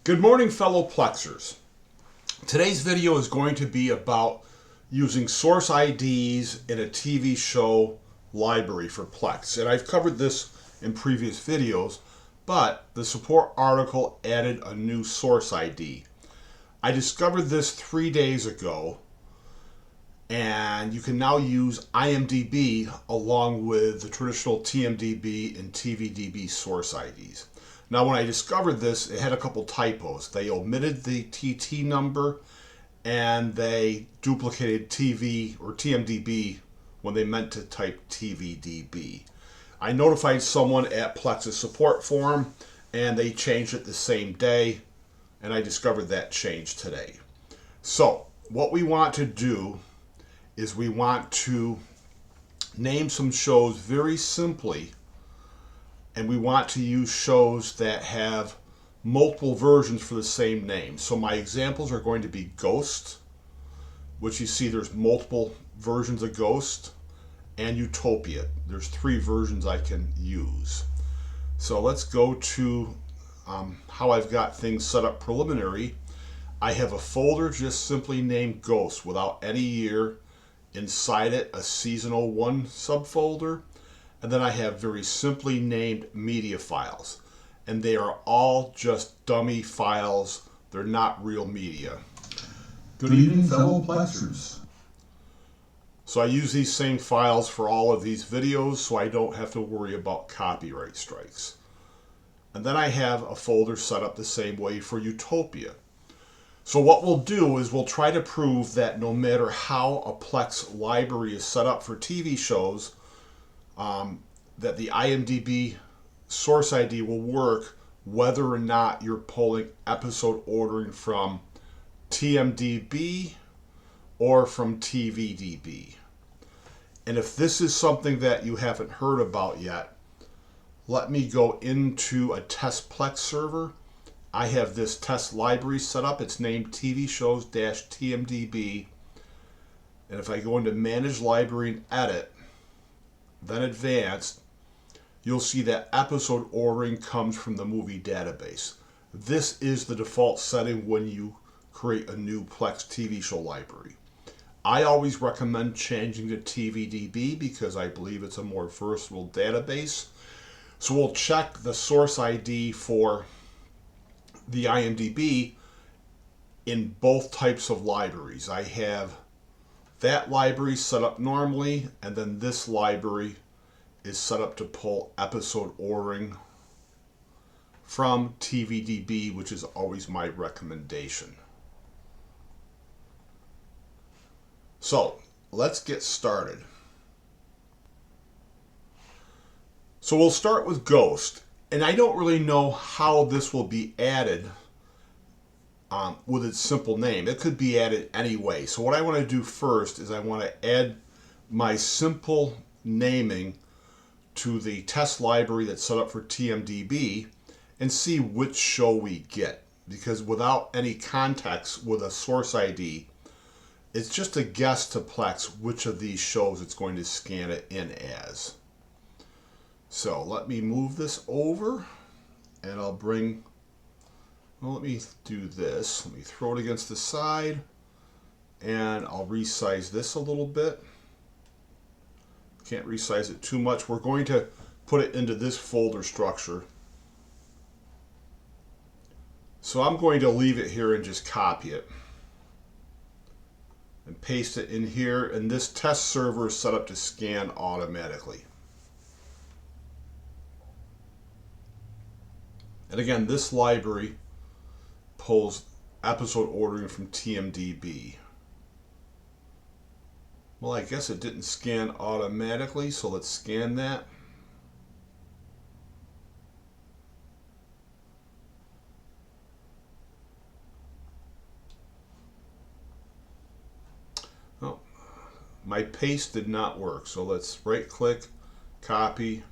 Good morning, fellow Plexers. Today's video is going to be about using source IDs in a TV show library for Plex. And I've covered this in previous videos, but the support article added a new source ID. I discovered this 3 days ago, and you can now use IMDB along with the traditional TMDB and TVDB source IDs. Now, when I discovered this, it had a couple typos. They omitted the TT number and they duplicated TV or TMDB when they meant to type TVDB. I notified someone at Plex's support forum and they changed it the same day, and I discovered that change today. So what we want to do is we want to name some shows very simply, and we want to use shows that have multiple versions for the same name. So my examples are going to be Ghost, which you see there's multiple versions of Ghost, and Utopia. There's 3 versions I can use. So let's go to how I've got things set up preliminary. I have a folder just simply named Ghost without any year. Inside it, a seasonal 1 subfolder. And then I have very simply named media files. And they are all just dummy files. They're not real media. Good evening, fellow Plexers. So I use these same files for all of these videos so I don't have to worry about copyright strikes. And then I have a folder set up the same way for Utopia. So what we'll do is we'll try to prove that no matter how a Plex library is set up for TV shows, that the IMDB source ID will work whether or not you're pulling episode ordering from TMDB or from TVDB. And if this is something that you haven't heard about yet, let me go into a test Plex server. I have this test library set up. It's named TV shows-TMDB. And if I go into Manage Library and Edit, then Advanced, you'll see that episode ordering comes from the movie database. This is the default setting when you create a new Plex TV show library. I always recommend changing to TVDB because I believe it's a more versatile database. So we'll check the source ID for the IMDB in both types of libraries. I have that library set up normally, and then this library is set up to pull episode ordering from TVDB, which is always my recommendation. So let's get started. So we'll start with Ghost, and I don't really know how this will be added with its simple name. It could be added anyway. So what I want to do first is I want to add my simple naming to the test library that's set up for TMDB and see which show we get. Because without any context with a source ID, it's just a guess to Plex which of these shows it's going to scan it in as. So let me move this over, and I'll bring, well, let me do this. Let me throw it against the side, and I'll resize this a little bit. Can't resize it too much. We're going to put it into this folder structure. So I'm going to leave it here and just copy it and paste it in here, and this test server is set up to scan automatically. And again, this library pulls episode ordering from TMDB. Well, I guess it didn't scan automatically, so let's scan that. Oh, my paste did not work, so let's right-click, copy,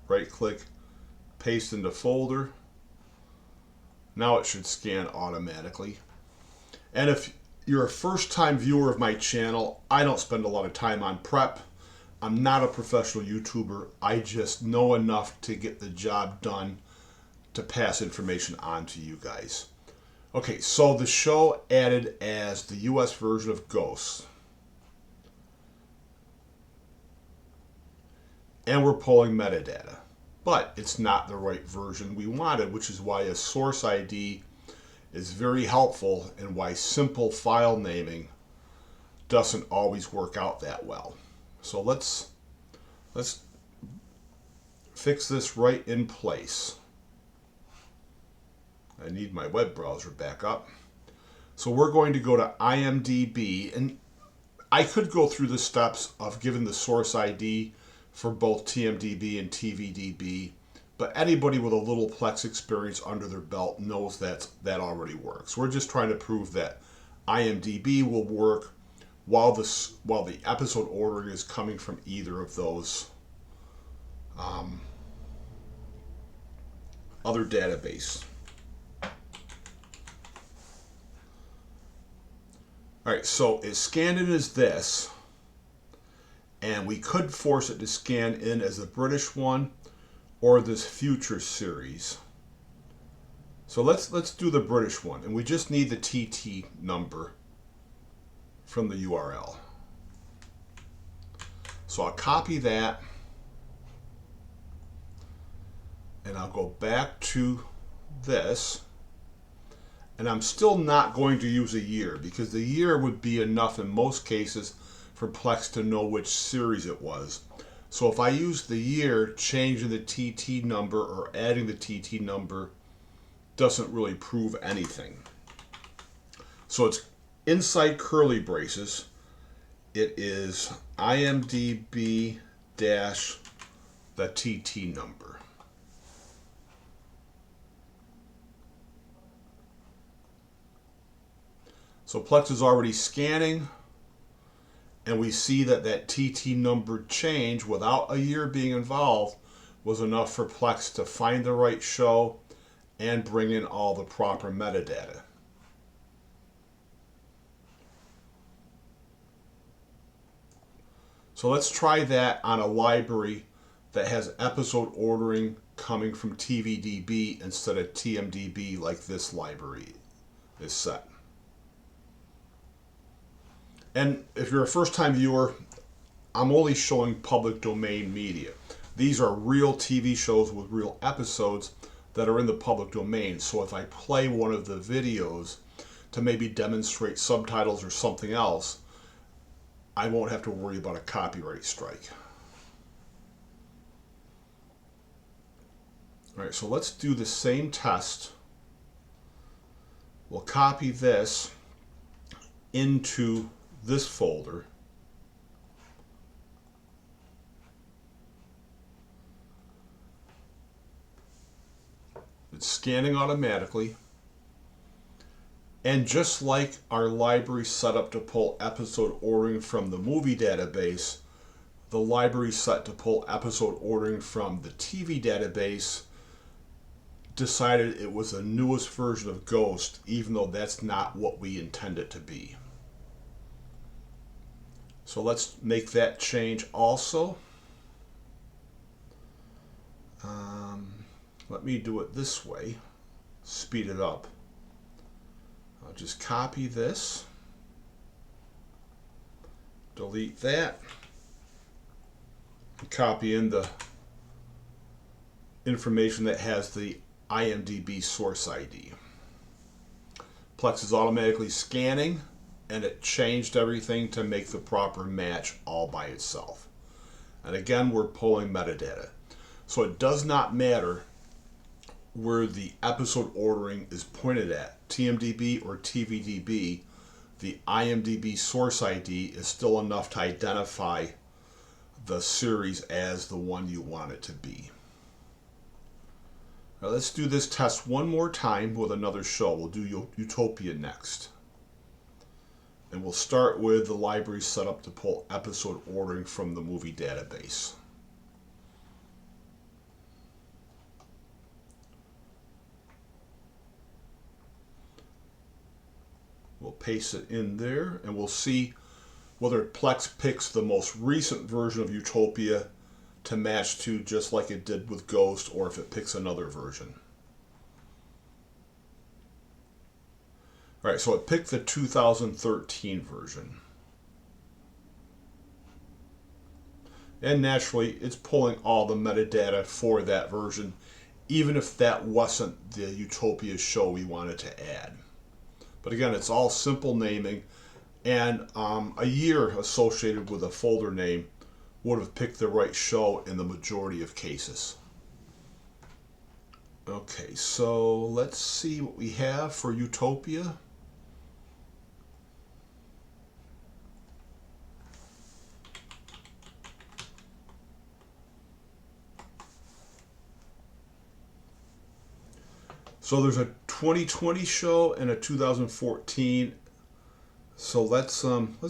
right-click, paste into folder. Now it should scan automatically. And if you're a first-time viewer of my channel, I don't spend a lot of time on prep. I'm not a professional YouTuber. I just know enough to get the job done to pass information on to you guys. Okay, so the show added as the US version of Ghost. And we're pulling metadata. But it's not the right version we wanted, which is why a source ID is very helpful and why simple file naming doesn't always work out that well. So let's fix this right in place. I need my web browser back up. So we're going to go to IMDB, and I could go through the steps of giving the source ID for both TMDB and TVDB, but anybody with a little Plex experience under their belt knows that already works. We're just trying to prove that IMDB will work while the episode ordering is coming from either of those other database. All right, so it scanned in as this, and we could force it to scan in as the British one or this future series. So let's do the British one, and we just need the TT number from the URL. So I'll copy that, and I'll go back to this, and I'm still not going to use a year because the year would be enough in most cases for Plex to know which series it was. So if I use the year, changing the TT number or adding the TT number doesn't really prove anything. So it's inside curly braces. It is IMDB dash the TT number. So Plex is already scanning, and we see that TT number change without a year being involved was enough for Plex to find the right show and bring in all the proper metadata. So let's try that on a library that has episode ordering coming from TVDB instead of TMDB like this library is set. And if you're a first-time viewer, I'm only showing public domain media. These are real TV shows with real episodes that are in the public domain. So if I play one of the videos to maybe demonstrate subtitles or something else, I won't have to worry about a copyright strike. All right, so let's do the same test. We'll copy this into this folder. It's scanning automatically. And just like our library set up to pull episode ordering from the movie database, the library set to pull episode ordering from the TV database decided it was the newest version of Ghost, even though that's not what we intend it to be. So let's make that change also. Let me do it this way, speed it up. I'll just copy this, delete that, and copy in the information that has the IMDB source ID. Plex is automatically scanning, and it changed everything to make the proper match all by itself. And again, we're pulling metadata. So it does not matter where the episode ordering is pointed at, TMDB or TVDB, the IMDB source ID is still enough to identify the series as the one you want it to be. Now let's do this test one more time with another show. We'll do Utopia next. And we'll start with the library set up to pull episode ordering from the movie database. We'll paste it in there, and we'll see whether Plex picks the most recent version of Utopia to match to, just like it did with Ghost, or if it picks another version. All right, so it picked the 2013 version. And naturally, it's pulling all the metadata for that version, even if that wasn't the Utopia show we wanted to add. But again, it's all simple naming, and a year associated with a folder name would have picked the right show in the majority of cases. Okay, so let's see what we have for Utopia. So there's a 2020 show and a 2014. So let's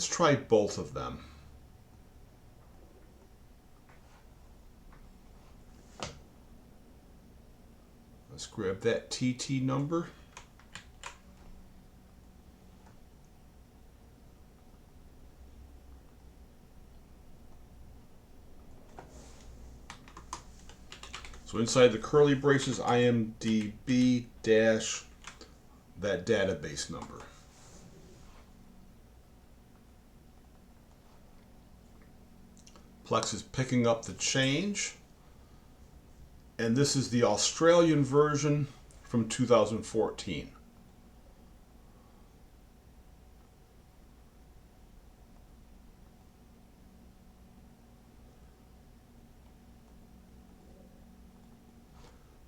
try both of them. Let's grab that TT number. So inside the curly braces, IMDB dash that database number. Plex is picking up the change. And this is the Australian version from 2014.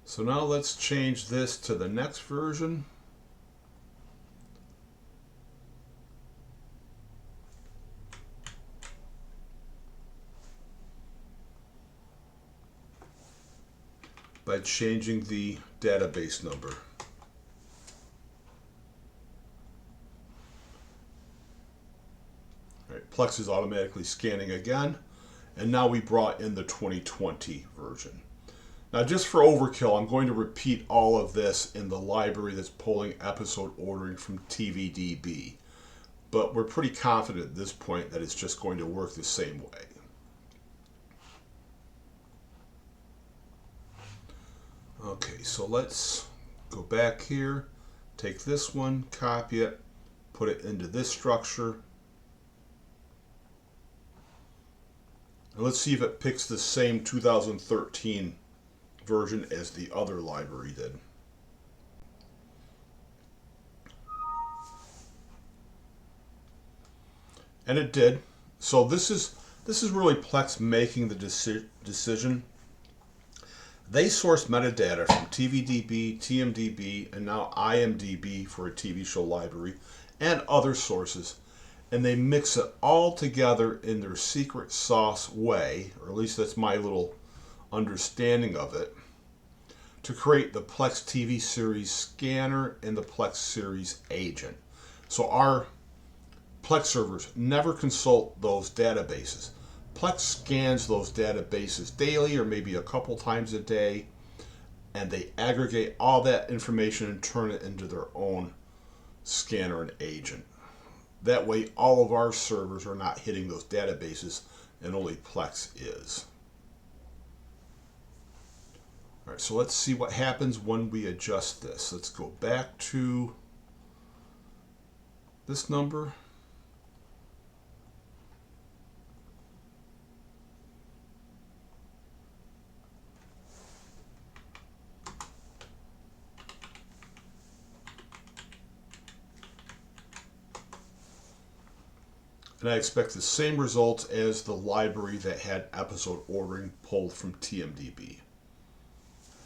So now let's change this to the next version. By changing the database number. All right, Plex is automatically scanning again, and now we brought in the 2020 version. Now, just for overkill, I'm going to repeat all of this in the library that's pulling episode ordering from TVDB, but we're pretty confident at this point that it's just going to work the same way. Okay, so let's go back here, take this one, copy it, put it into this structure. And let's see if it picks the same 2013 version as the other library did. And it did. So this is really Plex making the decision. They source metadata from TVDB, TMDB, and now IMDB for a TV show library, and other sources, and they mix it all together in their secret sauce way, or at least that's my little understanding of it, to create the Plex TV series scanner and the Plex series agent. So our Plex servers never consult those databases. Plex scans those databases daily or maybe a couple times a day, and they aggregate all that information and turn it into their own scanner and agent. That way all of our servers are not hitting those databases, and only Plex is. All right, so let's see what happens when we adjust this. Let's go back to this number. And I expect the same results as the library that had episode ordering pulled from TMDB.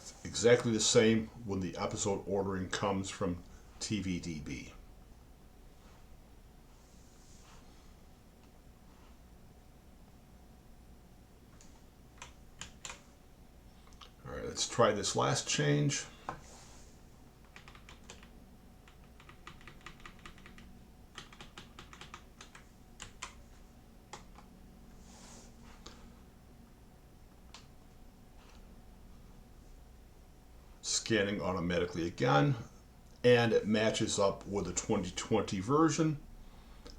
It's exactly the same when the episode ordering comes from TVDB. All right, let's try this last change. Scanning automatically again, and it matches up with the 2020 version.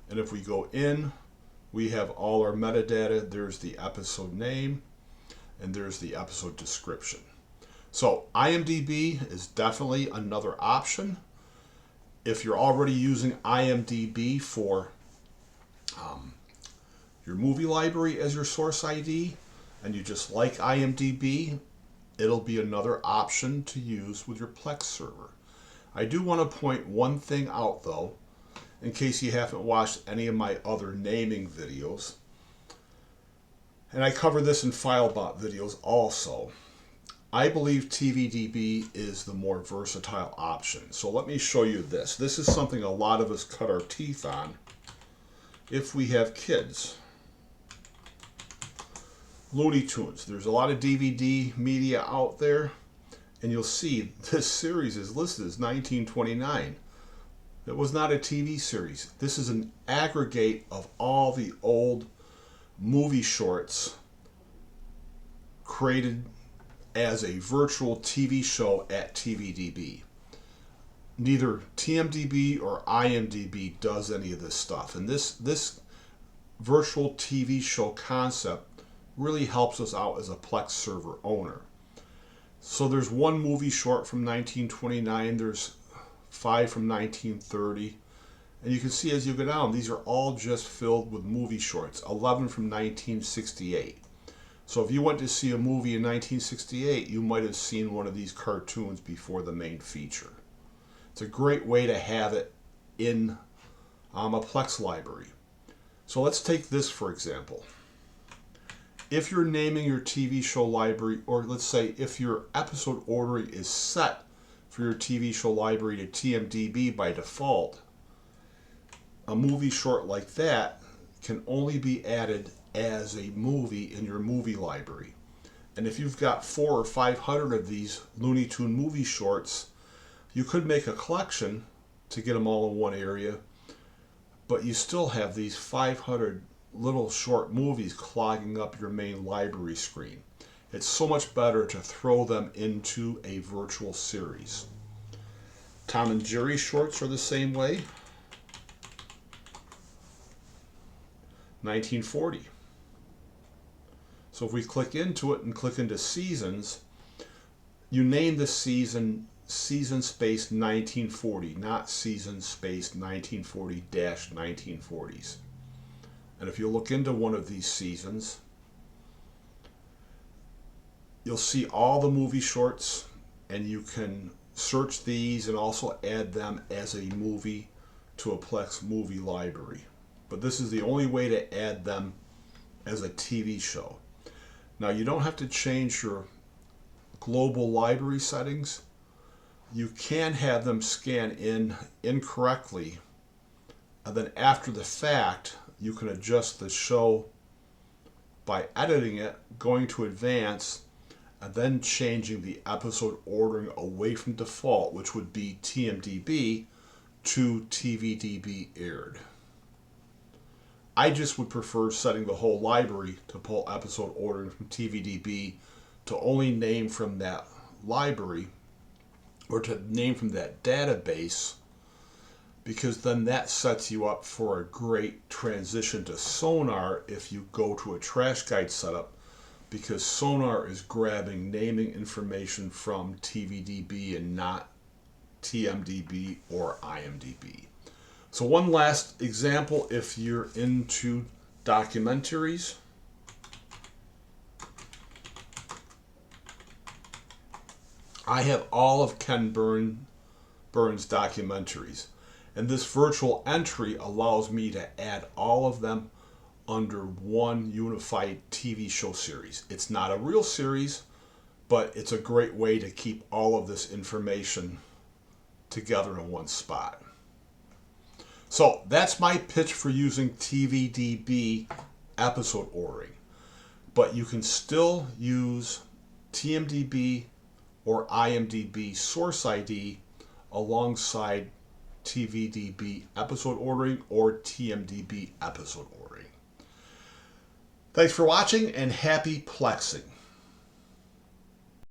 And if we go in, we have all our metadata. There's the episode name, and there's the episode description. So IMDB is definitely another option. If you're already using IMDB for your movie library as your source ID, and you just like IMDB, it'll be another option to use with your Plex server. I do want to point one thing out though, in case you haven't watched any of my other naming videos, and I cover this in FileBot videos also. I believe TVDB is the more versatile option. So let me show you this. This is something a lot of us cut our teeth on if we have kids. Looney Tunes. There's a lot of DVD media out there, and you'll see this series is listed as 1929. It was not a TV series. This is an aggregate of all the old movie shorts created as a virtual TV show at TVDB. Neither TMDB or IMDB does any of this stuff, and this virtual TV show concept really helps us out as a Plex server owner. So there's one movie short from 1929, there's 5 from 1930, and you can see as you go down, these are all just filled with movie shorts, 11 from 1968. So if you went to see a movie in 1968, you might have seen one of these cartoons before the main feature. It's a great way to have it in a Plex library. So let's take this for example. If you're naming your TV show library, or let's say if your episode ordering is set for your TV show library to TMDB by default, a movie short like that can only be added as a movie in your movie library. And if you've got 400 or 500 of these Looney Tune movie shorts, you could make a collection to get them all in one area, but you still have these 500 little short movies clogging up your main library screen. It's so much better to throw them into a virtual series. Tom and Jerry shorts are the same way. 1940. So if we click into it and click into seasons, you name the season space 1940, not season space 1940-1940s. And if you look into one of these seasons, you'll see all the movie shorts, and you can search these and also add them as a movie to a Plex movie library. But this is the only way to add them as a TV show. Now you don't have to change your global library settings. You can have them scan in incorrectly, and then after the fact you can adjust the show by editing it, going to advanced, and then changing the episode ordering away from default, which would be TMDB, to TVDB aired. I just would prefer setting the whole library to pull episode ordering from TVDB to only name from that library, or to name from that database, because then that sets you up for a great transition to Sonar if you go to a trash guide setup, because Sonar is grabbing naming information from TVDB and not TMDB or IMDB. So one last example, if you're into documentaries, I have all of Ken Burns' documentaries, and this virtual entry allows me to add all of them under one unified TV show series. It's not a real series, but it's a great way to keep all of this information together in one spot. So that's my pitch for using TVDB episode ordering, but you can still use TMDB or IMDB source ID alongside TVDB episode ordering or TMDB episode ordering. Thanks for watching, and happy Plexing.